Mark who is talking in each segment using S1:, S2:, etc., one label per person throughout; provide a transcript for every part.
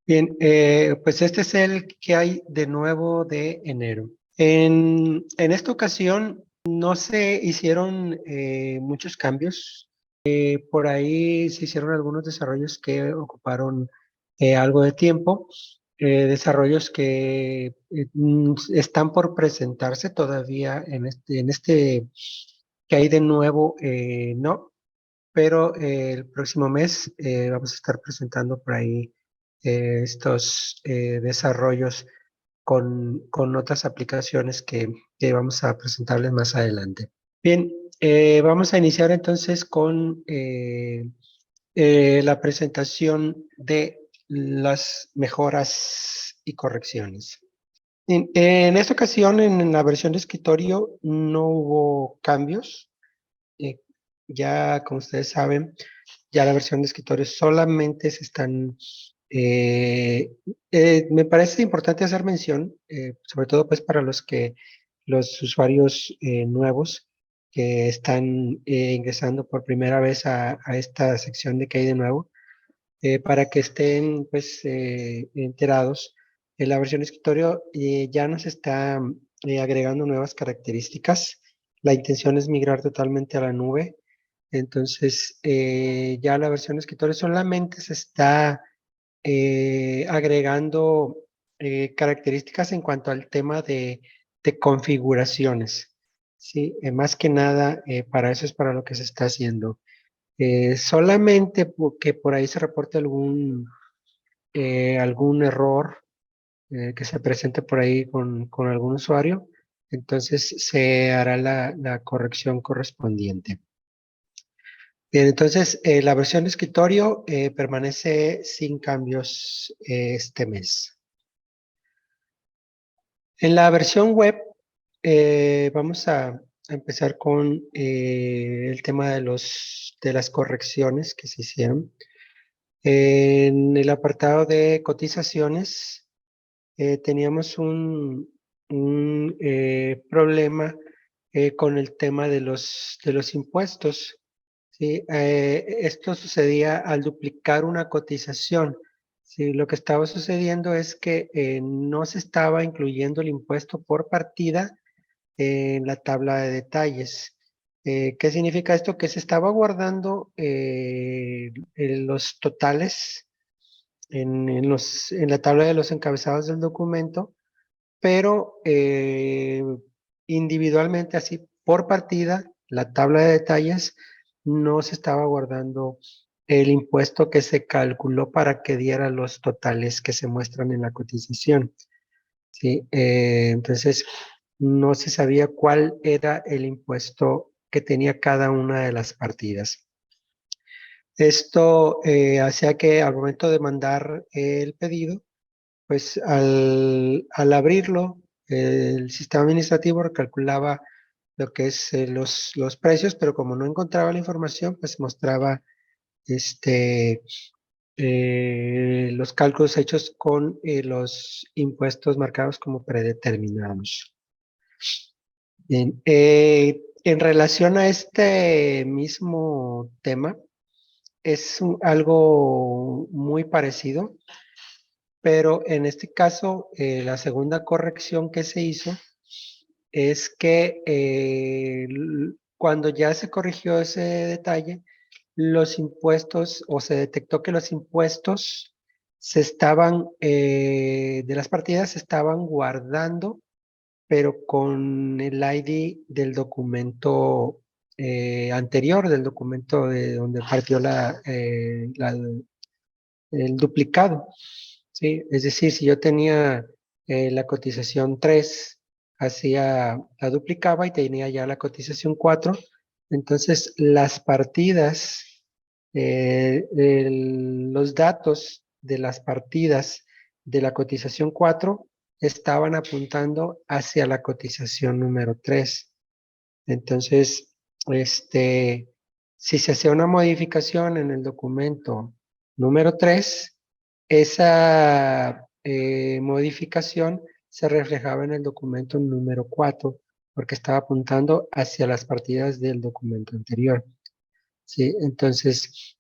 S1: Bien, pues este es el que hay de nuevo de enero. En esta ocasión no se hicieron muchos cambios. Por ahí se hicieron algunos desarrollos que ocuparon algo de tiempo. Desarrollos que están por presentarse todavía en este que hay de nuevo, no, pero el próximo mes vamos a estar presentando por ahí estos desarrollos con otras aplicaciones que vamos a presentarles más adelante. Bien, vamos a iniciar entonces con la presentación de las mejoras y correcciones. En esta ocasión, en la versión de escritorio, no hubo cambios. Eh, ya, como ustedes saben, ya la versión de escritorio solamente se están... me parece importante hacer mención, sobre todo pues para los usuarios nuevos que están ingresando por primera vez a esta sección de que hay de nuevo, para que estén pues enterados. En la versión de escritorio ya nos está agregando nuevas características. La intención es migrar totalmente a la nube. Entonces, ya la versión de escritorio solamente se está agregando características en cuanto al tema de configuraciones. Sí, más que nada, para eso es para lo que se está haciendo. Solamente que por ahí se reporte algún error que se presente por ahí con algún usuario, entonces se hará la corrección correspondiente. Bien, entonces la versión de escritorio permanece sin cambios este mes. En la versión web vamos a empezar con el tema de las correcciones que se hicieron. En el apartado de cotizaciones teníamos un problema con el tema de los impuestos. ¿Sí? Esto sucedía al duplicar una cotización. ¿Sí? Lo que estaba sucediendo es que no se estaba incluyendo el impuesto por partida en la tabla de detalles. ¿Qué significa esto? Que se estaba guardando los totales en la tabla de los encabezados del documento, pero individualmente, así por partida, la tabla de detalles no se estaba guardando el impuesto que se calculó para que diera los totales que se muestran en la cotización. ¿Sí? Entonces, no se sabía cuál era el impuesto que tenía cada una de las partidas. Esto hacía que al momento de mandar el pedido, pues al abrirlo, el sistema administrativo recalculaba lo que es los precios, pero como no encontraba la información, pues mostraba este, los cálculos hechos con los impuestos marcados como predeterminados. Bien, en relación a este mismo tema, es algo muy parecido, pero en este caso, la segunda corrección que se hizo es que cuando ya se corrigió ese detalle, los impuestos, o se detectó que los impuestos de las partidas se estaban guardando, pero con el ID del documento anterior, del documento de donde partió el duplicado. ¿Sí? Es decir, si yo tenía la cotización 3, la duplicaba y tenía ya la cotización 4, entonces las partidas, los datos de las partidas de la cotización 4 estaban apuntando hacia la cotización número 3. Entonces, si se hacía una modificación en el documento número 3, esa modificación se reflejaba en el documento número 4, porque estaba apuntando hacia las partidas del documento anterior. ¿Sí? Entonces,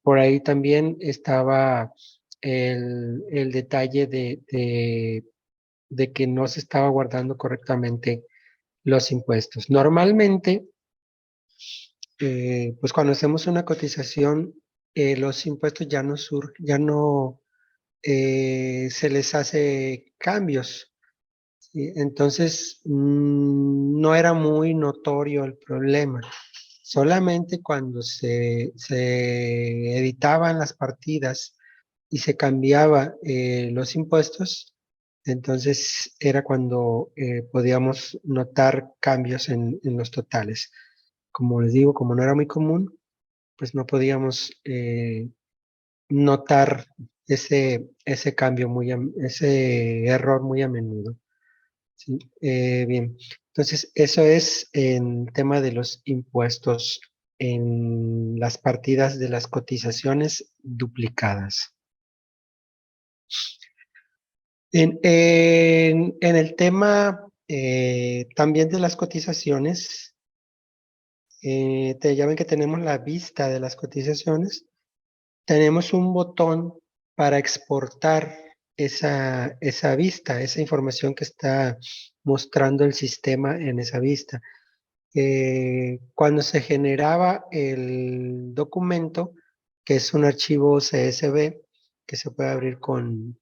S1: por ahí también estaba el detalle de que no se estaba guardando correctamente los impuestos. Normalmente, pues cuando hacemos una cotización, los impuestos ya no se les hace cambios. ¿Sí? Entonces, no era muy notorio el problema. Solamente cuando se editaban las partidas y se cambiaba los impuestos, entonces era cuando podíamos notar cambios en los totales. Como les digo, como no era muy común, pues no podíamos notar ese cambio ese error muy a menudo. ¿Sí? Bien, entonces eso es en tema de los impuestos en las partidas de las cotizaciones duplicadas. En el tema también de las cotizaciones, ya ven que tenemos la vista de las cotizaciones, tenemos un botón para exportar esa vista, esa información que está mostrando el sistema en esa vista. Cuando se generaba el documento, que es un archivo CSV que se puede abrir con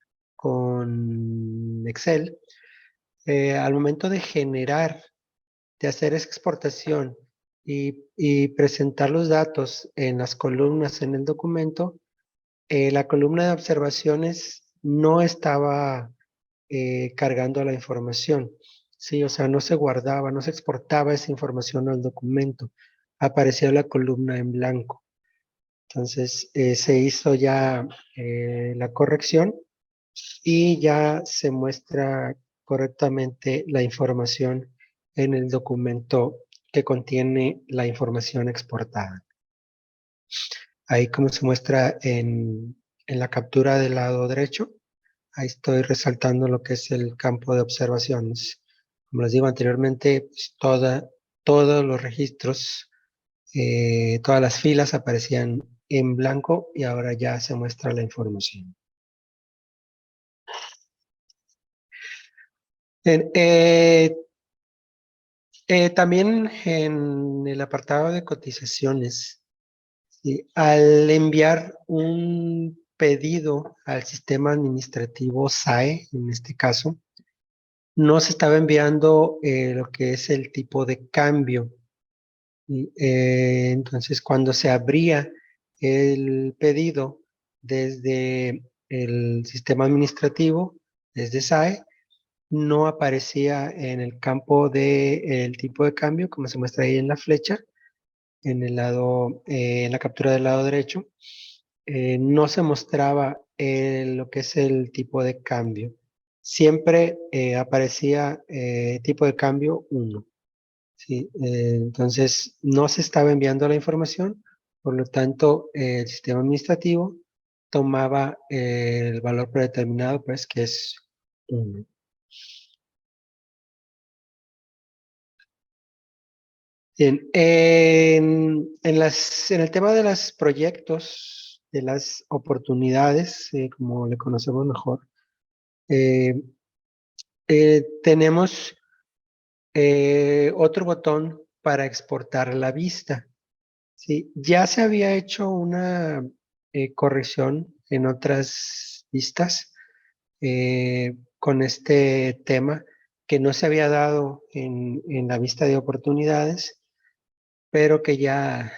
S1: Excel, al momento de generar, de hacer esa exportación y presentar los datos en las columnas en el documento, la columna de observaciones no estaba cargando la información. Sí, o sea, no se guardaba, no se exportaba esa información al documento. Aparecía la columna en blanco. Entonces, se hizo ya la corrección y ya se muestra correctamente la información en el documento que contiene la información exportada. Ahí como se muestra en la captura del lado derecho, ahí estoy resaltando lo que es el campo de observaciones. Como les digo anteriormente, pues, todos los registros, todas las filas aparecían en blanco y ahora ya se muestra la información. En- eh, También en el apartado de cotizaciones, ¿sí? Al enviar un pedido al sistema administrativo SAE, en este caso, no se estaba enviando lo que es el tipo de cambio. Entonces, cuando se abría el pedido desde el sistema administrativo, desde SAE, no aparecía en el campo del tipo de cambio, como se muestra ahí en la flecha, en la captura del lado derecho, no se mostraba lo que es el tipo de cambio. Siempre aparecía tipo de cambio 1. ¿Sí? Entonces, no se estaba enviando la información, por lo tanto, el sistema administrativo tomaba el valor predeterminado, pues, que es 1. Bien, en el tema de los proyectos, de las oportunidades, como le conocemos mejor, eh, tenemos otro botón para exportar la vista. ¿Sí? Ya se había hecho una corrección en otras vistas con este tema que no se había dado en la vista de oportunidades, pero que ya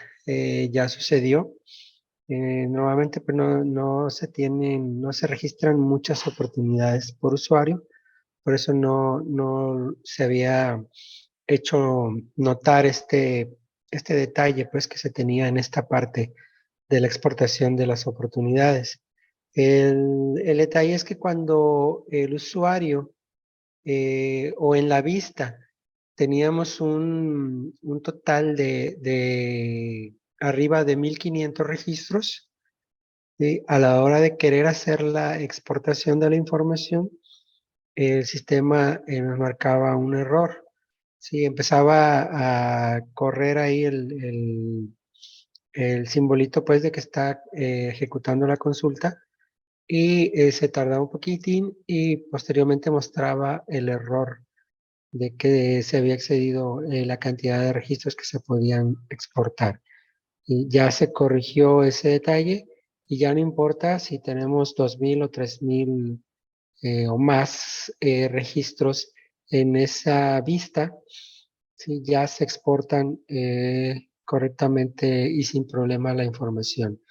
S1: sucedió. Nuevamente, pues no se tienen, no se registran muchas oportunidades por usuario, por eso no se había hecho notar este detalle, pues, que se tenía en esta parte de la exportación de las oportunidades. El detalle es que cuando el usuario o en la vista teníamos un total de arriba de 1500 registros, ¿sí? A la hora de querer hacer la exportación de la información, el sistema nos marcaba un error. Sí, empezaba a correr ahí el simbolito pues de que está ejecutando la consulta y se tardaba un poquitín y posteriormente mostraba el error de que se había excedido la cantidad de registros que se podían exportar. Y ya se corrigió ese detalle y ya no importa si tenemos 2.000 o 3.000 o más registros en esa vista, ¿sí? Ya se exportan correctamente y sin problema la información.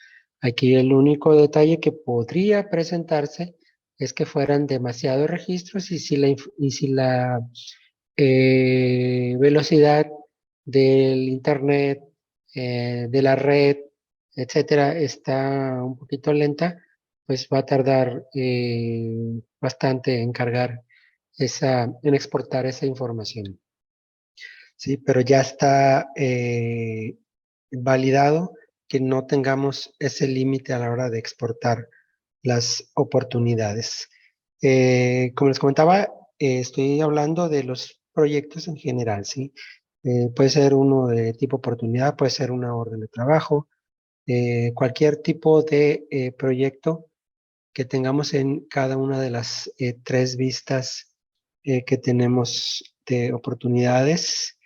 S1: Aquí el único detalle que podría presentarse es que fueran demasiados registros y si la velocidad del internet, de la red, etcétera, está un poquito lenta, pues va a tardar bastante en cargar en exportar esa información. Sí, pero ya está validado que no tengamos ese límite a la hora de exportar las oportunidades. Como les comentaba, estoy hablando de los proyectos en general, ¿sí? Puede ser uno de tipo oportunidad, puede ser una orden de trabajo, cualquier tipo de proyecto que tengamos en cada una de las tres vistas que tenemos de oportunidades,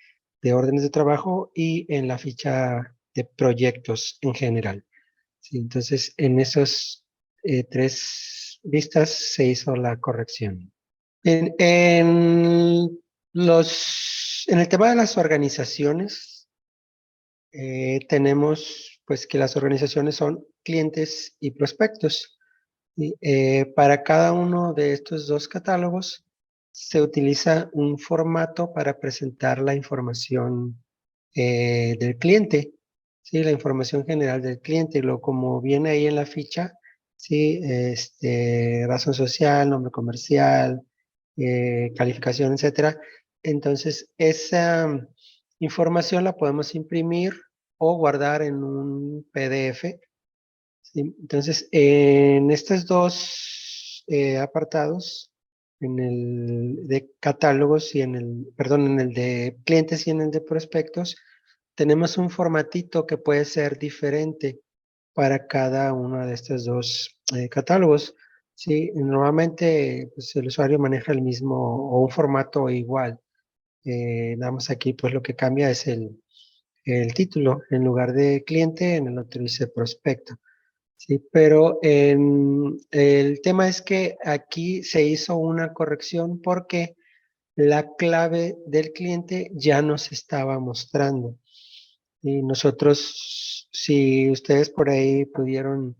S1: de órdenes de trabajo y en la ficha de proyectos en general. Sí, entonces, en esas tres vistas se hizo la corrección. En el tema de las organizaciones, tenemos pues que las organizaciones son clientes y prospectos. Y, para cada uno de estos dos catálogos se utiliza un formato para presentar la información del cliente, ¿sí? La información general del cliente, como viene ahí en la ficha, ¿sí? Razón social, nombre comercial, calificación, etcétera. Entonces, esa información la podemos imprimir o guardar en un PDF. Sí, entonces, en estos dos apartados, en el de catálogos y en el de clientes y en el de prospectos, tenemos un formatito que puede ser diferente para cada uno de estos dos catálogos. Sí, normalmente pues, el usuario maneja el mismo o un formato igual. Nada más aquí, pues lo que cambia es el título. En lugar de cliente, en el otro dice prospecto. Sí, pero el tema es que aquí se hizo una corrección porque la clave del cliente ya nos estaba mostrando. Y nosotros, si ustedes por ahí pudieron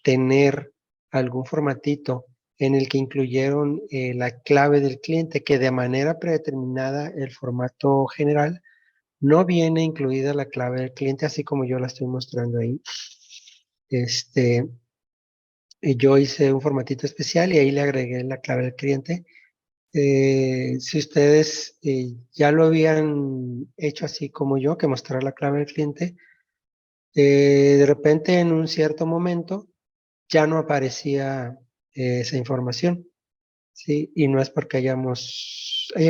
S1: tener algún formatito en el que incluyeron la clave del cliente, que de manera predeterminada el formato general no viene incluida la clave del cliente, así como yo la estoy mostrando ahí. Este, yo hice un formatito especial y ahí le agregué la clave del cliente. Si ustedes ya lo habían hecho así como yo, que mostrar la clave del cliente, de repente en un cierto momento ya no aparecía esa información, ¿sí? Y no es porque haya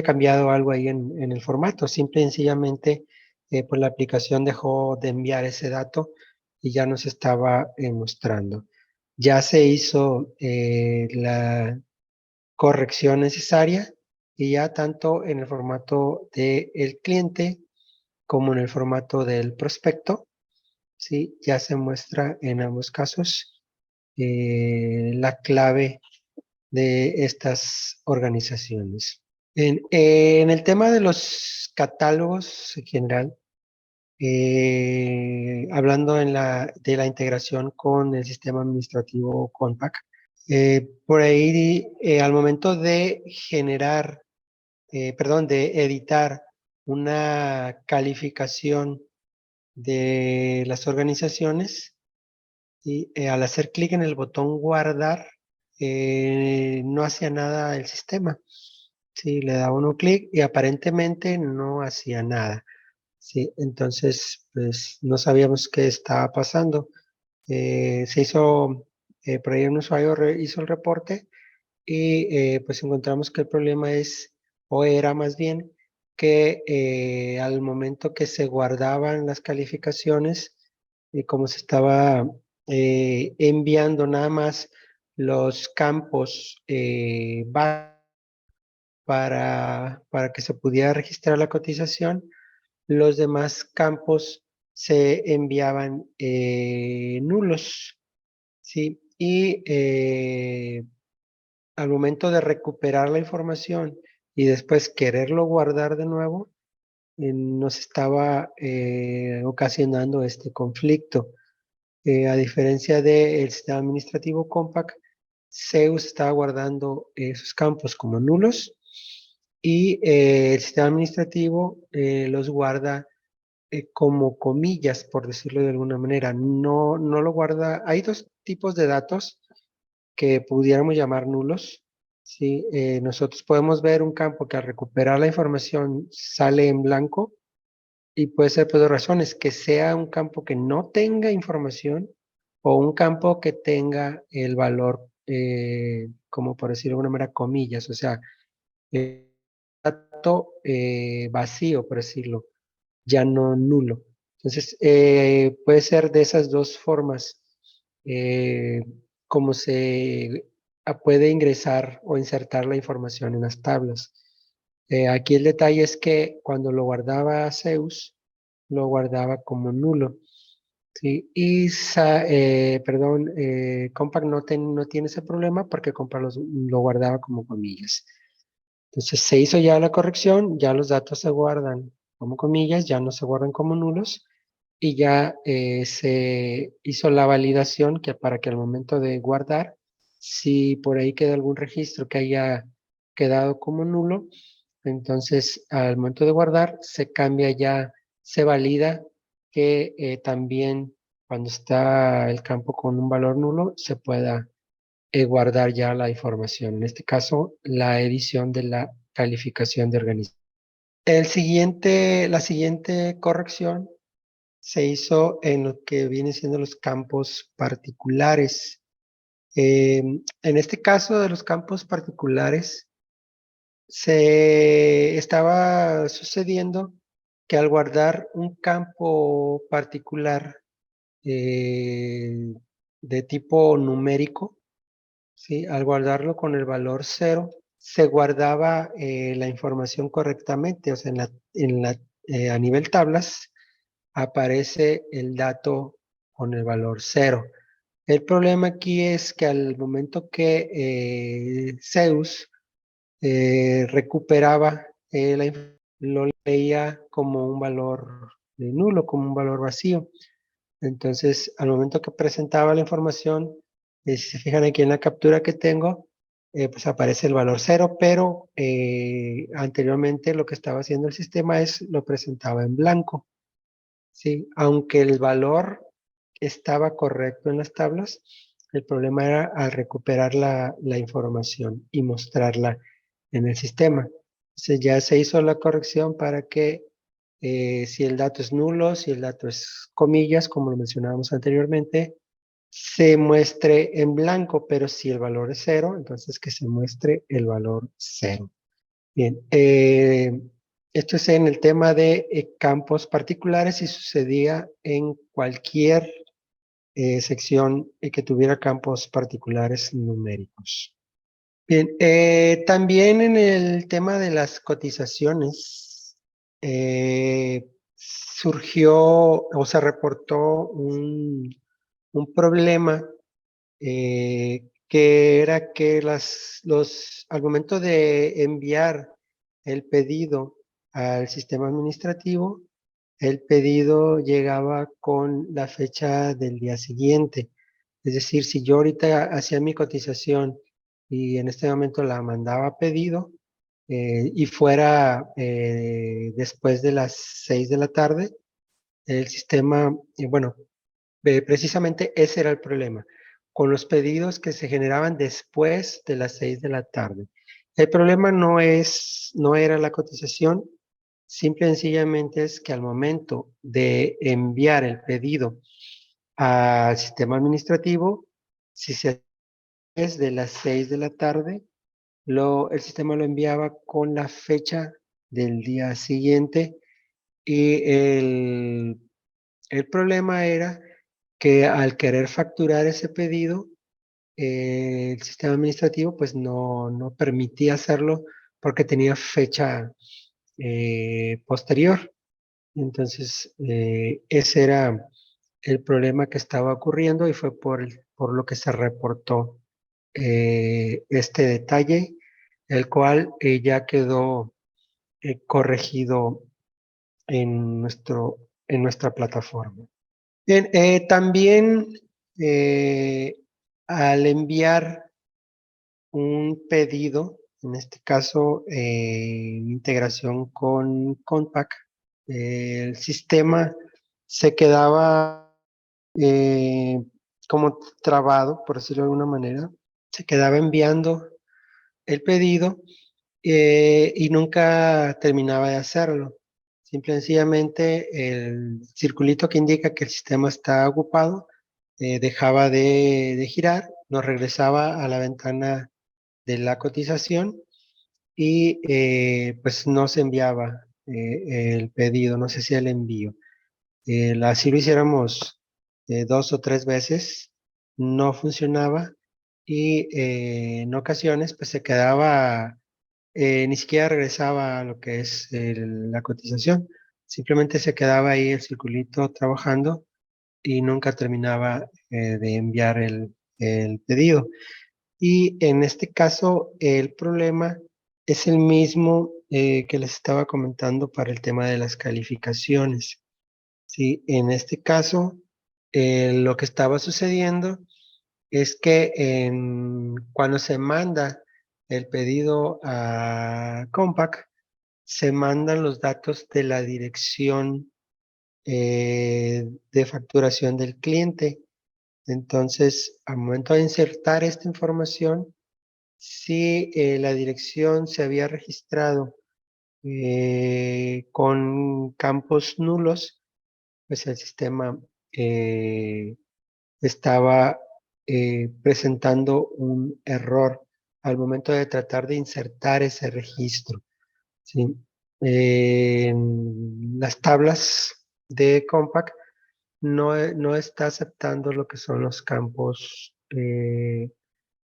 S1: cambiado algo ahí en el formato, simple y sencillamente pues la aplicación dejó de enviar ese dato y ya nos estaba mostrando. Ya se hizo la corrección necesaria y ya tanto en el formato del cliente como en el formato del prospecto, ¿sí? Ya se muestra en ambos casos la clave de estas organizaciones. En el tema de los catálogos en general, hablando de la integración con el sistema administrativo Compact, por ahí al momento de de editar una calificación de las organizaciones, y al hacer clic en el botón guardar, no hacía nada el sistema. Sí, le daba uno clic y aparentemente no hacía nada. Sí, entonces, pues no sabíamos qué estaba pasando. Por ahí un usuario hizo el reporte y pues encontramos que el problema o era más bien, que al momento que se guardaban las calificaciones, como se estaba enviando nada más los campos para que se pudiera registrar la cotización. Los demás campos se enviaban nulos, ¿sí? Y al momento de recuperar la información y después quererlo guardar de nuevo, nos estaba ocasionando este conflicto. A diferencia del sistema administrativo Compact, Zeus estaba guardando esos campos como nulos y el sistema administrativo los guarda como comillas, por decirlo de alguna manera. No, no lo guarda. Hay dos tipos de datos que pudiéramos llamar nulos. ¿Sí? Nosotros podemos ver un campo que al recuperar la información sale en blanco y puede ser por dos razones, que sea un campo que no tenga información o un campo que tenga el valor, como por decirlo de alguna manera, comillas, o sea, dato vacío, por decirlo, ya no nulo. Entonces, puede ser de esas dos formas eh, como se puede ingresar o insertar la información en las tablas. Aquí el detalle es que cuando lo guardaba Zeus, lo guardaba como nulo. ¿Sí? Y, perdón, Compact no tiene ese problema porque Compact lo guardaba como comillas. Entonces se hizo ya la corrección, ya los datos se guardan como comillas, ya no se guardan como nulos y ya se hizo la validación que para que al momento de guardar, si por ahí queda algún registro que haya quedado como nulo, entonces al momento de guardar se cambia ya, se valida que también cuando está el campo con un valor nulo se pueda guardar ya la información. En este caso, la edición de la calificación de organización. La siguiente corrección se hizo en lo que viene siendo los campos particulares. En este caso de los campos particulares, se estaba sucediendo que al guardar un campo particular de tipo numérico, ¿sí? Al guardarlo con el valor cero, se guardaba la información correctamente, o sea, a nivel tablas aparece el dato con el valor cero. El problema aquí es que al momento que Zeus recuperaba lo leía como un valor nulo, como un valor vacío. Entonces, al momento que presentaba la información, si se fijan aquí en la captura que tengo, pues aparece el valor cero, pero anteriormente lo que estaba haciendo el sistema es lo presentaba en blanco, ¿sí? Aunque el valor estaba correcto en las tablas, el problema era al recuperar la información y mostrarla en el sistema. Entonces ya se hizo la corrección para que si el dato es nulo, si el dato es comillas, como lo mencionábamos anteriormente, se muestre en blanco, pero si el valor es cero, entonces que se muestre el valor cero. Bien, esto es en el tema de campos particulares y sucedía en cualquier sección que tuviera campos particulares numéricos. Bien, también en el tema de las cotizaciones, surgió o se reportó un problema que era que al momento de enviar el pedido al sistema administrativo, el pedido llegaba con la fecha del día siguiente. Es decir, si yo ahorita hacía mi cotización y en este momento la mandaba a pedido y fuera después de las 6 de la tarde, el sistema, bueno, precisamente ese era el problema, con los pedidos que se generaban después de las 6 de la tarde. El problema no era la cotización, simple y sencillamente es que al momento de enviar el pedido al sistema administrativo, si se hacía desde las 6 de la tarde, el sistema lo enviaba con la fecha del día siguiente y el problema era que al querer facturar ese pedido, el sistema administrativo pues no permitía hacerlo porque tenía fecha posterior. Entonces, ese era el problema que estaba ocurriendo y fue por lo que se reportó este detalle, el cual ya quedó corregido en en nuestra plataforma. Bien, también eh, al enviar un pedido, en este caso en integración con Compaq, el sistema se quedaba eh, como trabado, por decirlo de alguna manera, se quedaba enviando el pedido y nunca terminaba de hacerlo. Simple y sencillamente el circulito que indica que el sistema está ocupado dejaba de girar, nos regresaba a la ventana de la cotización y pues no se enviaba el pedido, no se hacía el envío. Así lo hiciéramos 2 o 3 veces, no funcionaba y en ocasiones pues se quedaba, ni siquiera regresaba a lo que es la cotización, simplemente se quedaba ahí el circulito trabajando y nunca terminaba de enviar el pedido. Y en este caso, el problema es el mismo que les estaba comentando para el tema de las calificaciones. Sí, en este caso, lo que estaba sucediendo es que cuando se manda el pedido a Compaq, se mandan los datos de la dirección de facturación del cliente. Entonces, al momento de insertar esta información, si la dirección se había registrado con campos nulos, pues el sistema eh, estaba presentando un error al momento de tratar de insertar ese registro. ¿Sí? En las tablas de Compaq no está aceptando lo que son los campos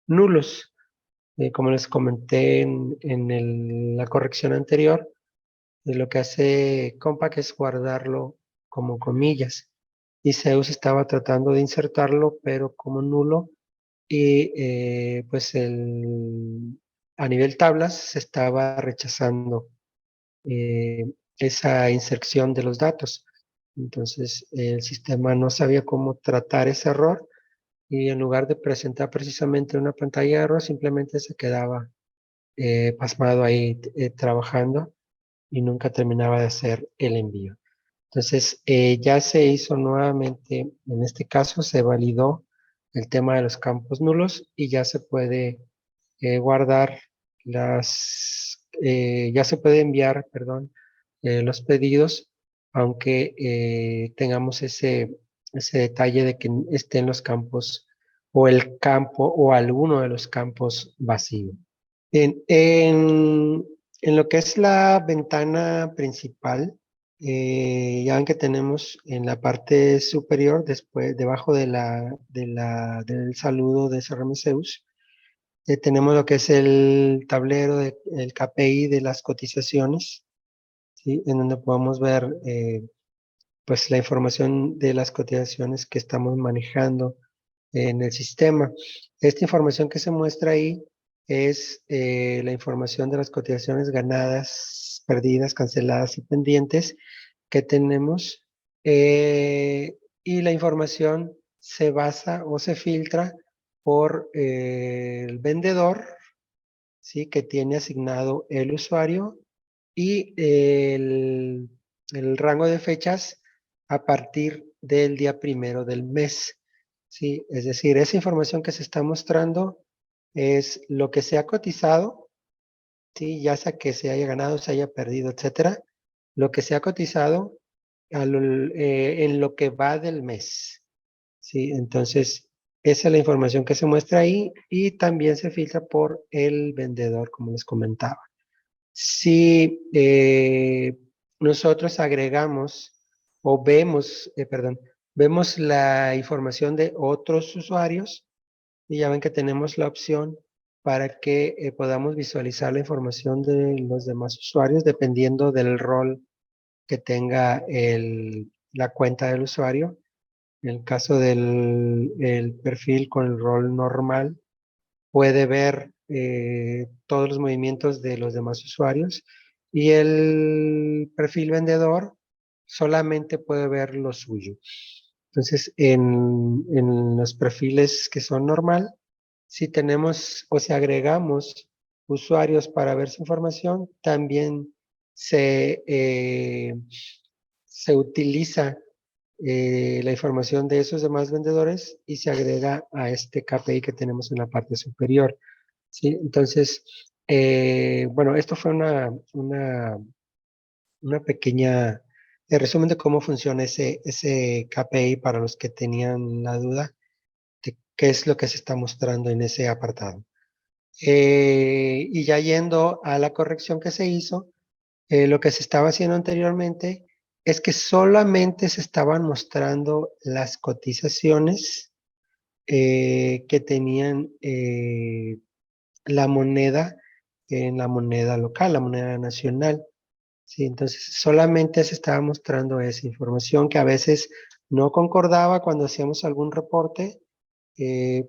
S1: nulos. Como les comenté la corrección anterior, lo que hace Compaq es guardarlo como comillas. Y Zeus estaba tratando de insertarlo, pero como nulo. Y pues a nivel tablas se estaba rechazando eh, esa inserción de los datos. Entonces el sistema no sabía cómo tratar ese error y en lugar de presentar precisamente una pantalla de error, simplemente se quedaba pasmado ahí trabajando y nunca terminaba de hacer el envío. Entonces, ya se hizo nuevamente, en este caso se validó el tema de los campos nulos y ya se puede guardar ya se puede enviar, perdón, los pedidos, aunque tengamos ese detalle de que estén los campos o el campo o alguno de los campos vacíos. En, en- en lo que es la ventana principal, ya ven que tenemos en la parte superior, después, debajo del saludo de CRM Zeus, tenemos lo que es el tablero, el KPI de las cotizaciones, ¿sí? En donde podemos ver pues la información de las cotizaciones que estamos manejando en el sistema. Esta información que se muestra ahí es la información de las cotizaciones ganadas, perdidas, canceladas y pendientes que tenemos. Y la información se basa o se filtra por el vendedor, ¿sí? Que tiene asignado el usuario y el rango de fechas a partir del día primero del mes. ¿Sí? Es decir, esa información que se está mostrando es lo que se ha cotizado, ¿sí? Ya sea que se haya ganado, se haya perdido, etcétera, lo que se ha cotizado en lo que va del mes. ¿Sí? Entonces, esa es la información que se muestra ahí y también se filtra por el vendedor, como les comentaba. Si nosotros agregamos o vemos, perdón, vemos la información de otros usuarios, y ya ven que tenemos la opción para que podamos visualizar la información de los demás usuarios dependiendo del rol que tenga la cuenta del usuario. En el caso del el perfil con el rol normal, puede ver todos los movimientos de los demás usuarios y el perfil vendedor solamente puede ver lo suyo. Entonces, en los perfiles que son normal, si tenemos o si agregamos usuarios para ver su información, también se, eh, se utiliza la información de esos demás vendedores y se agrega a este KPI que tenemos en la parte superior. ¿Sí? Entonces, bueno, esto fue una pequeña resumen de cómo funciona ese KPI para los que tenían la duda de qué es lo que se está mostrando en ese apartado. Y ya yendo a la corrección que se hizo, lo que se estaba haciendo anteriormente es que solamente se estaban mostrando las cotizaciones que tenían la moneda en la moneda local, la moneda nacional. Sí, entonces solamente se estaba mostrando esa información que a veces no concordaba cuando hacíamos algún reporte,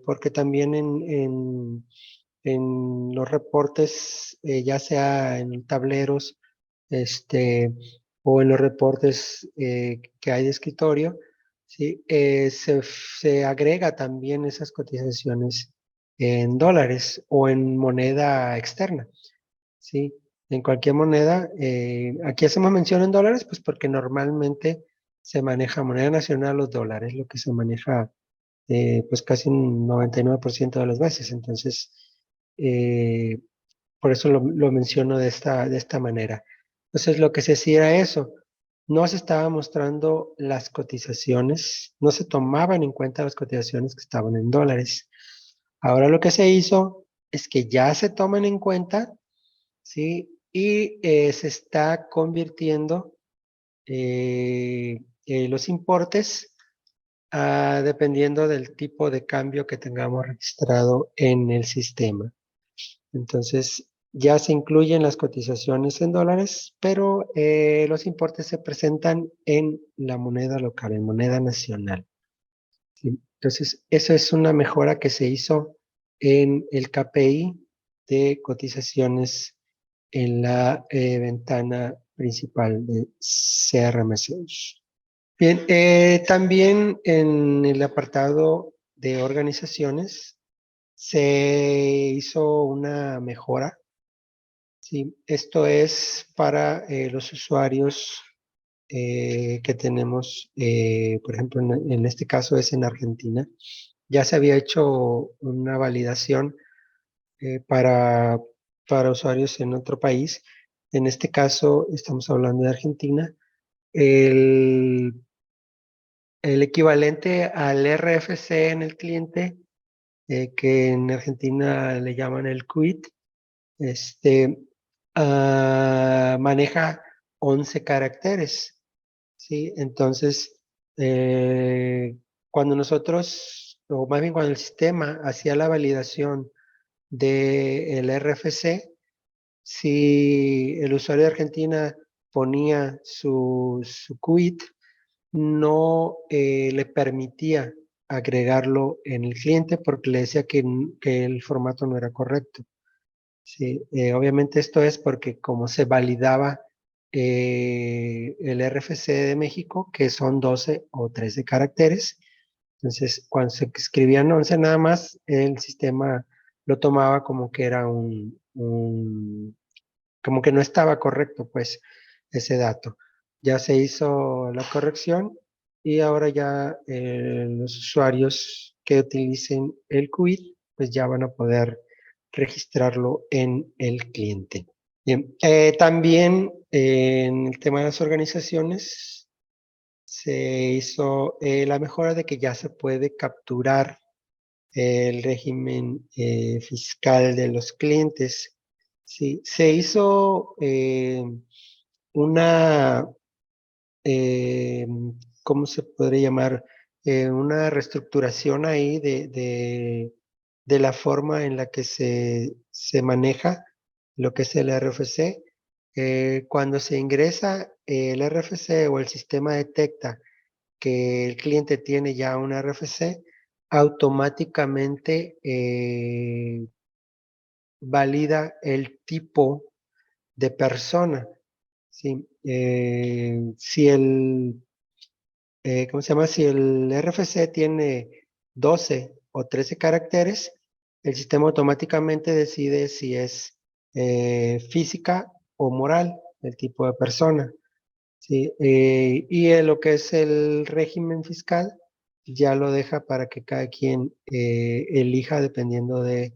S1: porque también en los reportes, ya sea en tableros, este, o en los reportes que hay de escritorio, ¿sí? Se agrega también esas cotizaciones en dólares o en moneda externa, ¿sí? En cualquier moneda. Aquí hacemos mención en dólares, pues porque normalmente se maneja moneda nacional los dólares, lo que se maneja pues casi un 99% de las veces. Entonces, eh, por eso lo menciono de esta manera. Entonces, lo que se hacía era eso. No se estaban mostrando las cotizaciones, no se tomaban en cuenta las cotizaciones que estaban en dólares. Ahora lo que se hizo es que ya se toman en cuenta, ¿sí? Y se está convirtiendo los importes dependiendo del tipo de cambio que tengamos registrado en el sistema. Entonces, ya se incluyen las cotizaciones en dólares, pero los importes se presentan en la moneda local, en moneda nacional. ¿Sí? Entonces, eso es una mejora que se hizo en el KPI de cotizaciones en la ventana principal de CRM Sales. Bien, también en el apartado de organizaciones se hizo una mejora. Sí, esto es para los usuarios que tenemos, por ejemplo, en este caso es en Argentina. Ya se había hecho una validación para, usuarios en otro país. En este caso estamos hablando de Argentina. El, el equivalente al RFC en el cliente, que en Argentina le llaman el quit, este, maneja 11 caracteres, ¿sí? Entonces, cuando nosotros, o más bien cuando el sistema hacía la validación del RFC, si el usuario de Argentina ponía su quit, no le permitía agregarlo en el cliente porque le decía que el formato no era correcto. Sí, obviamente esto es porque como se validaba el RFC de México, que son 12 o 13 caracteres, entonces cuando se escribían 11 nada más, el sistema lo tomaba como que era como que no estaba correcto, pues, ese dato. Ya se hizo la corrección y ahora ya los usuarios que utilicen el QID, pues ya van a poder registrarlo en el cliente. Bien, también en el tema de las organizaciones se hizo la mejora de que ya se puede capturar el régimen fiscal de los clientes. Sí, se hizo una, eh, ¿cómo se podría llamar? Una reestructuración ahí de la forma en la que se maneja lo que es el RFC. Cuando se ingresa el RFC o el sistema detecta que el cliente tiene ya un RFC, automáticamente valida el tipo de persona. ¿Sí? Si el, ¿cómo se llama? Si el RFC tiene 12 o 13 caracteres, el sistema automáticamente decide si es física o moral, el tipo de persona. ¿Sí? Y en lo que es el régimen fiscal, ya lo deja para que cada quien elija dependiendo de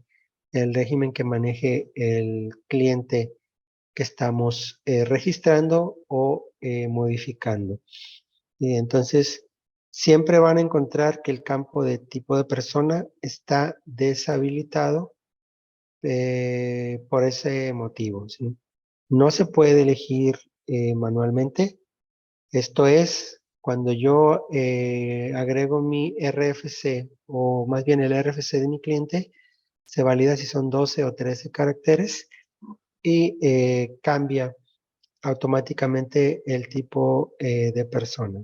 S1: el régimen que maneje el cliente que estamos registrando o modificando. Y entonces, siempre van a encontrar que el campo de tipo de persona está deshabilitado por ese motivo, ¿sí? No se puede elegir manualmente. Esto es, cuando yo agrego mi RFC, o más bien el RFC de mi cliente, se valida si son 12 o 13 caracteres y cambia automáticamente el tipo de persona.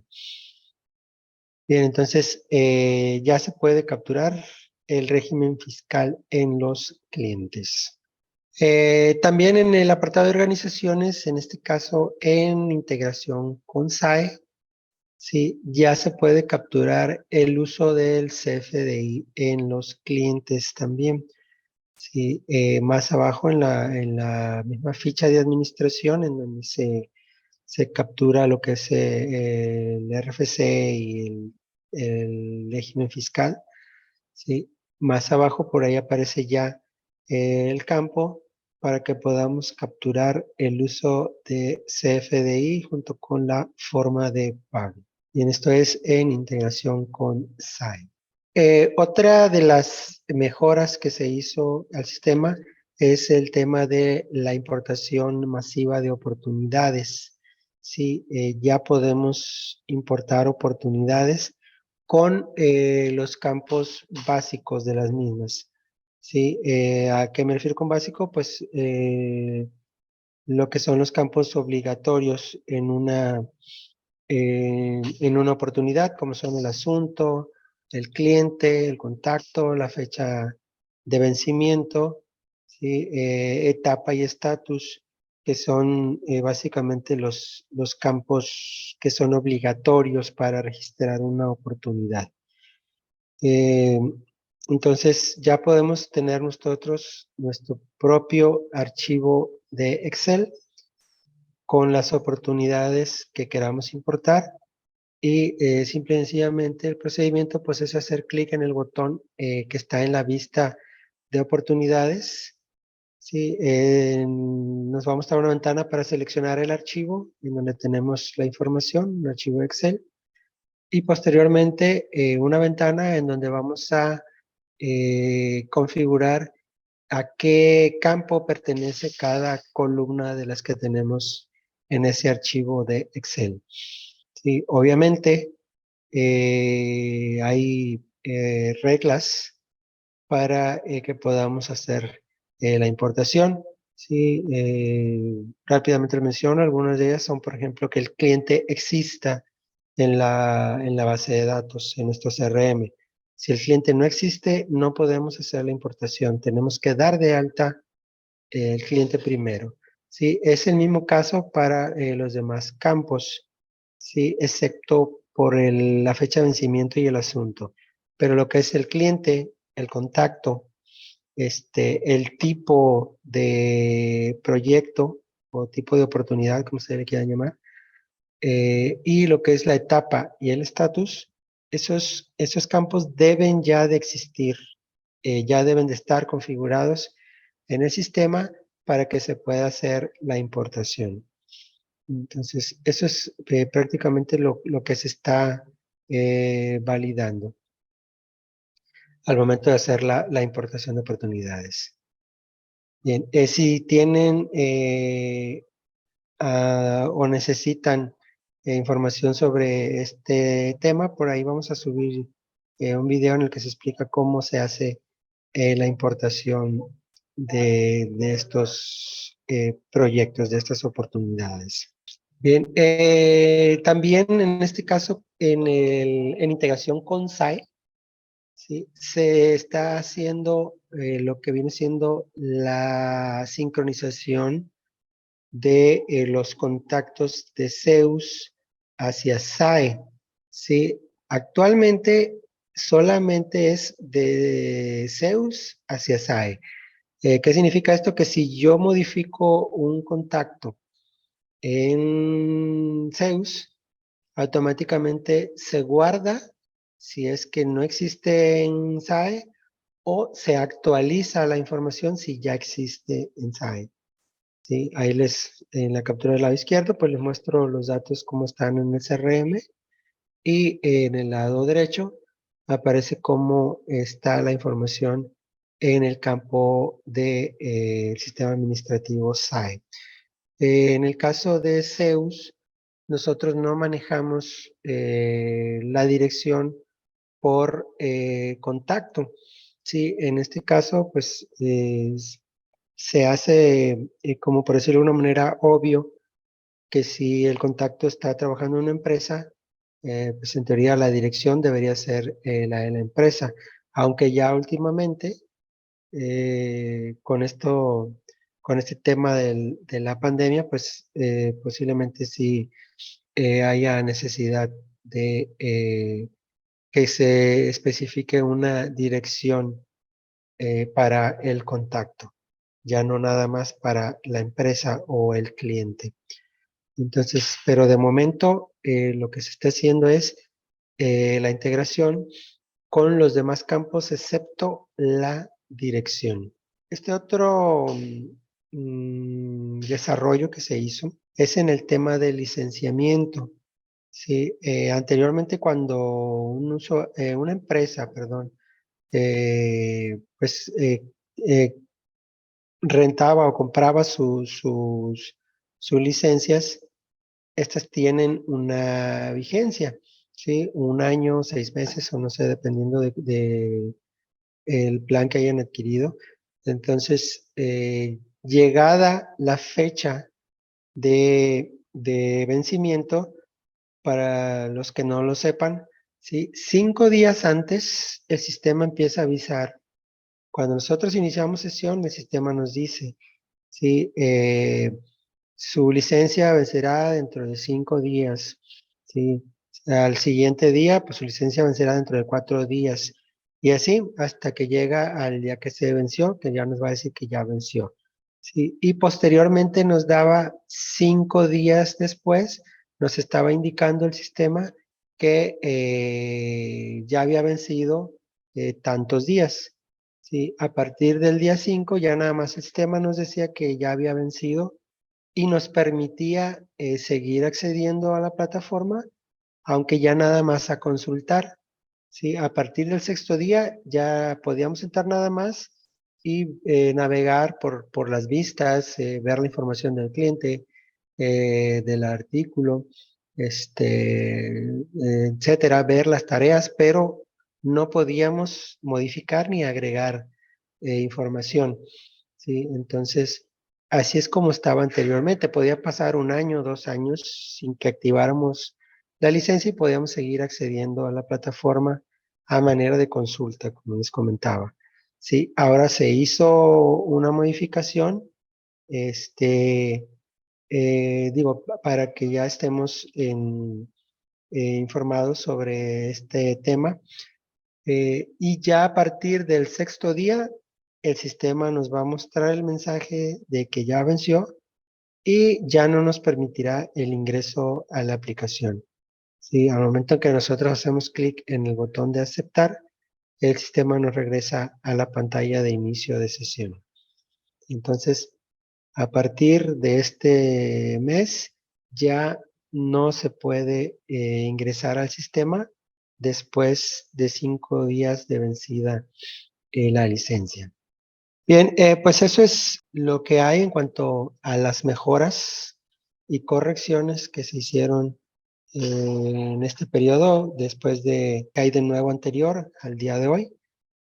S1: Bien, entonces ya se puede capturar el régimen fiscal en los clientes. También en el apartado de organizaciones, en este caso en integración con SAE, sí, ya se puede capturar el uso del CFDI en los clientes también. Sí, más abajo en la misma ficha de administración, en donde se captura lo que es el RFC y el régimen fiscal, ¿sí? Más abajo por ahí aparece ya el campo para que podamos capturar el uso de CFDI junto con la forma de pago. Y en esto es en integración con SAI. Otra de las mejoras que se hizo al sistema es el tema de la importación masiva de oportunidades. Sí, ya podemos importar oportunidades con los campos básicos de las mismas. Sí, ¿a qué me refiero con básico? Pues lo que son los campos obligatorios en una oportunidad, como son el asunto, el cliente, el contacto, la fecha de vencimiento, ¿sí? Etapa y estatus, que son básicamente los campos que son obligatorios para registrar una oportunidad. Eh, entonces ya podemos tener nosotros nuestro propio archivo de Excel con las oportunidades que queramos importar y simple y sencillamente el procedimiento pues es hacer clic en el botón que está en la vista de oportunidades. ¿Sí? Nos va a mostrar una ventana para seleccionar el archivo en donde tenemos la información, un archivo Excel, y posteriormente una ventana en donde vamos a configurar a qué campo pertenece cada columna de las que tenemos en ese archivo de Excel. Sí, obviamente hay reglas para que podamos hacer la importación. Sí, rápidamente les menciono, algunas de ellas son, por ejemplo, que el cliente exista en la base de datos, en nuestro CRM. Si el cliente no existe, no podemos hacer la importación. Tenemos que dar de alta el cliente primero. Sí, es el mismo caso para los demás campos, sí, excepto por la fecha de vencimiento y el asunto. Pero lo que es el cliente, el contacto, el tipo de proyecto o tipo de oportunidad, como se le quiera llamar, y lo que es la etapa y el estatus, esos campos deben ya de existir, ya deben de estar configurados en el sistema para que se pueda hacer la importación. Entonces, eso es prácticamente lo que se está validando al momento de hacer la importación de oportunidades. Bien, si tienen o necesitan información sobre este tema, por ahí vamos a subir un video en el que se explica cómo se hace la importación de estos proyectos, de estas oportunidades. Bien, también en este caso, en integración con SAE, ¿sí? Se está haciendo lo que viene siendo la sincronización de los contactos de Zeus hacia SAE, ¿sí? Actualmente solamente es de Zeus hacia SAE. ¿Qué significa esto? Que si yo modifico un contacto en Zeus, automáticamente se guarda si es que no existe en SAE o se actualiza la información si ya existe en SAE. ¿Sí? Ahí en la captura del lado izquierdo, pues les muestro los datos como están en el CRM y en el lado derecho aparece cómo está la información en el campo del sistema administrativo SAE. En el caso de Zeus, nosotros no manejamos la dirección por contacto. Sí, en este caso, pues se hace, como por decirlo de una manera, obvio que si el contacto está trabajando en una empresa, pues en teoría la dirección debería ser la de la empresa, aunque ya últimamente con esto, con este tema de la pandemia, pues posiblemente sí haya necesidad de que se especifique una dirección para el contacto, ya no nada más para la empresa o el cliente. Entonces, pero de momento lo que se está haciendo es la integración con los demás campos excepto la dirección. Este otro desarrollo que se hizo es en el tema del licenciamiento. Sí, anteriormente cuando una empresa, perdón, pues rentaba o compraba sus licencias, estas tienen una vigencia, ¿sí? 1 año, 6 meses o no sé, dependiendo de el plan que hayan adquirido. Entonces, llegada la fecha de vencimiento, para los que no lo sepan, ¿sí? 5 días antes el sistema empieza a avisar. Cuando nosotros iniciamos sesión, el sistema nos dice, ¿sí? Su licencia vencerá dentro de 5 días, ¿sí? Al siguiente día, pues su licencia vencerá dentro de 4 días. Y así hasta que llega al día que se venció, que ya nos va a decir que ya venció. ¿Sí? Y posteriormente nos daba 5 días después, nos estaba indicando el sistema que ya había vencido tantos días. ¿Sí? A partir del día 5 ya nada más el sistema nos decía que ya había vencido y nos permitía seguir accediendo a la plataforma, aunque ya nada más a consultar. ¿Sí? A partir del 6.º día ya podíamos entrar nada más y navegar por las vistas, ver la información del cliente, del artículo, etcétera, ver las tareas, pero no podíamos modificar ni agregar información. ¿Sí? Entonces, así es como estaba anteriormente. Podía pasar 1 año, 2 años sin que activáramos la licencia y podíamos seguir accediendo a la plataforma a manera de consulta, como les comentaba. Sí, ahora se hizo una modificación, digo, para que ya estemos informados sobre este tema. Y ya a partir del 6.º día, el sistema nos va a mostrar el mensaje de que ya venció y ya no nos permitirá el ingreso a la aplicación. Sí, al momento que nosotros hacemos clic en el botón de aceptar, el sistema nos regresa a la pantalla de inicio de sesión. Entonces, a partir de este mes, ya no se puede ingresar al sistema después de 5 días de vencida la licencia. Bien, pues eso es lo que hay en cuanto a las mejoras y correcciones que se hicieron en este periodo después de que hay de nuevo anterior al día de hoy.